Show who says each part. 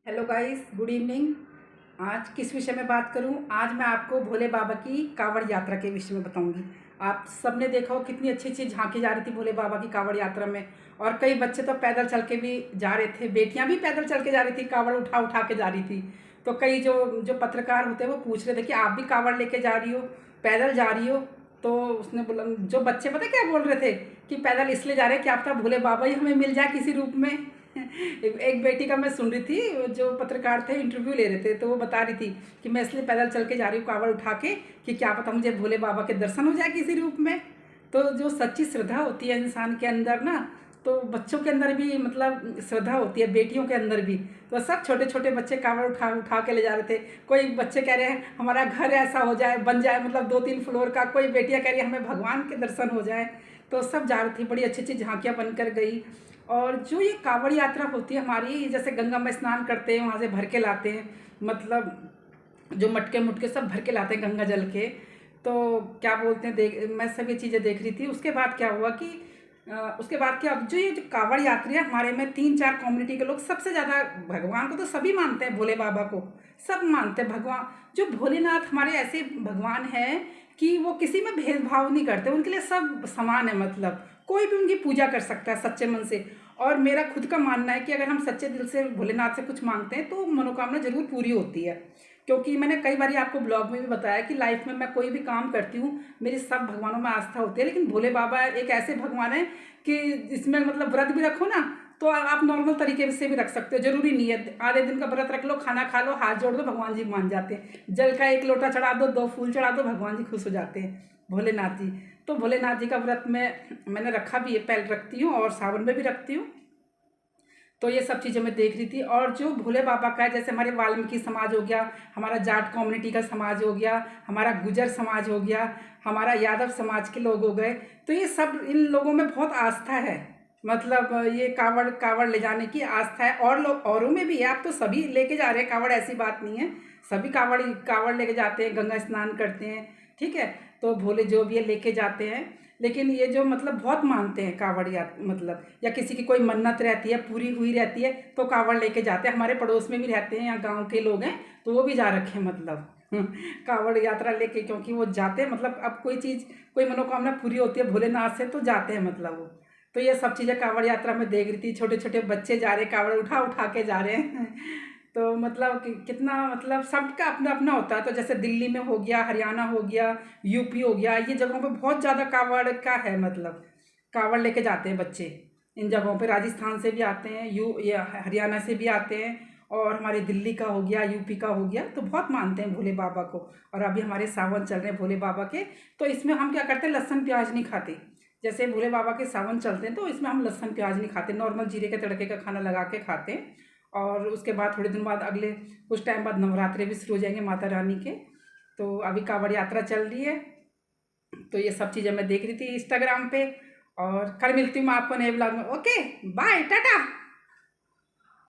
Speaker 1: Hello guys, good evening. आज किस विषय में बात करूं? आज मैं आपको भोले बाबा की कांवड़ यात्रा के विषय में बताऊंगी। आप सबने देखा हो कितनी अच्छी अच्छी झांकी जा रही थी भोले बाबा की कांवड़ यात्रा में। और कई बच्चे तो पैदल चल के भी जा रहे थे, बेटियां भी पैदल चल के जा रही थी, कांवड़ उठा उठा के जा रही थी। तो कई जो जो पत्रकार होते हैं वो पूछ रहे थे कि आप भी कांवड़ लेके जा रही हो, पैदल जा रही हो? तो उसने बोला, जो बच्चे पता क्या बोल रहे थे कि पैदल इसलिए जा रहे हैं कि आपका भोले बाबा ही हमें मिल जाए किसी रूप में। एक बेटी का मैं सुन रही थी, जो पत्रकार थे इंटरव्यू ले रहे थे, तो वो बता रही थी कि मैं इसलिए पैदल चल के जा रही हूँ कांवड़ उठा के कि क्या पता मुझे भोले बाबा के दर्शन हो जाए किसी रूप में। तो जो सच्ची श्रद्धा होती है इंसान के अंदर ना, तो बच्चों के अंदर भी मतलब श्रद्धा होती है, बेटियों के अंदर भी। तो सब छोटे छोटे बच्चे कांवड़ उठा उठा के ले जा रहे थे। कोई बच्चे कह रहे हैं हमारा घर ऐसा हो जाए, बन जाए, मतलब 2-3 फ्लोर का। कोई बेटियां कह रही है हमें भगवान के दर्शन हो जाए। तो सब जा रही थी, बड़ी अच्छी अच्छी झांकियाँ बनकर गई। और जो ये कांवड़ यात्रा होती है हमारी, जैसे गंगा में स्नान करते हैं, वहाँ से भर के लाते हैं, मतलब जो मटके मुटके सब भर के लाते हैं गंगा जल के। तो क्या बोलते हैं, मैं सब ये चीज़ें देख रही थी। उसके बाद क्या हुआ कि उसके बाद क्या, जो ये जो कांवड़ यात्री है हमारे में 3-4 कम्युनिटी के लोग सबसे ज़्यादा, भगवान को तो सभी मानते हैं, भोले बाबा को सब मानते हैं। भगवान जो भोलेनाथ हमारे ऐसे भगवान हैं कि वो किसी में भेदभाव नहीं करते, उनके लिए सब समान है। मतलब कोई भी उनकी पूजा कर सकता है सच्चे मन से। और मेरा खुद का मानना है कि अगर हम सच्चे दिल से भोलेनाथ से कुछ मांगते हैं तो मनोकामना जरूर पूरी होती है। क्योंकि मैंने कई बार आपको ब्लॉग में भी बताया कि लाइफ में मैं कोई भी काम करती हूँ, मेरी सब भगवानों में आस्था होती है, लेकिन भोले बाबा एक ऐसे भगवान है कि इसमें मतलब व्रत भी रखो ना, तो आप नॉर्मल तरीके से भी रख सकते हो। जरूरी नहीं है, आधे दिन का व्रत रख लो, खाना खा लो, हाथ जोड़ दो, भगवान जी मान जाते हैं। जल का 1 लोटा चढ़ा दो, 2 फूल चढ़ा दो, भगवान जी खुश हो जाते हैं, भोलेनाथ जी। तो भोलेनाथ जी का व्रत मैंने रखा भी है, पहले रखती हूँ और सावन में भी रखती हूँ। तो ये सब चीज़ें मैं देख रही थी। और जो भोले बाबा का है, जैसे हमारे वाल्मीकि समाज हो गया, हमारा जाट कम्युनिटी का समाज हो गया, हमारा गुजर समाज हो गया, हमारा यादव समाज के लोग हो गए, तो ये सब, इन लोगों में बहुत आस्था है। मतलब ये कावड़ कावड़ ले जाने की आस्था है। और लोग औरों में भी है, आप तो सभी लेके जा रहे हैं कावड़, ऐसी बात नहीं है। सभी कावड़ कावड़ लेके जाते हैं, गंगा स्नान करते हैं, ठीक है। तो भोले जो भी है लेके जाते हैं। लेकिन ये जो मतलब बहुत मानते हैं कांवड़, या मतलब या किसी की कोई मन्नत रहती है, पूरी हुई रहती है, तो कांवड़ लेके जाते हैं। हमारे पड़ोस में भी रहते हैं, यहाँ गांव के लोग हैं, तो वो भी जा रखे हैं, मतलब कांवड़ यात्रा लेके, क्योंकि वो जाते हैं, मतलब अब कोई चीज़, कोई मनोकामना पूरी होती है भोलेनाथ से तो जाते हैं, मतलब वो। तो ये सब चीज़ें कांवड़ यात्रा में देख रही थी। छोटे छोटे बच्चे जा रहे हैं, कांवड़ उठा उठा के जा रहे हैं। तो मतलब कितना, मतलब सबका अपना अपना होता है। तो जैसे दिल्ली में हो गया, हरियाणा हो गया, यूपी हो गया, ये जगहों पे बहुत ज़्यादा कांवड़ का है, मतलब कांवड़ लेके जाते हैं बच्चे इन जगहों पे। राजस्थान से भी आते हैं, या हरियाणा से भी आते हैं, और हमारे दिल्ली का हो गया, यूपी का हो गया, तो बहुत मानते हैं भोले बाबा को। और अभी हमारे सावन चल रहे हैं भोले बाबा के, तो इसमें हम क्या करते हैं, लहसुन प्याज नहीं खाते। जैसे भोले बाबा के सावन चलते हैं तो इसमें हम लहसुन प्याज नहीं खाते, नॉर्मल जीरे के तड़के का खाना लगा के खाते हैं। और उसके बाद थोड़े दिन बाद, अगले कुछ टाइम बाद नवरात्रे भी शुरू हो जाएंगे माता रानी के। तो अभी कांवड़ यात्रा चल रही है। तो ये सब चीज़ें मैं देख रही थी इंस्टाग्राम पे। और कल मिलती हूँ मैं आपको नए ब्लॉग में। Okay, bye, Tata.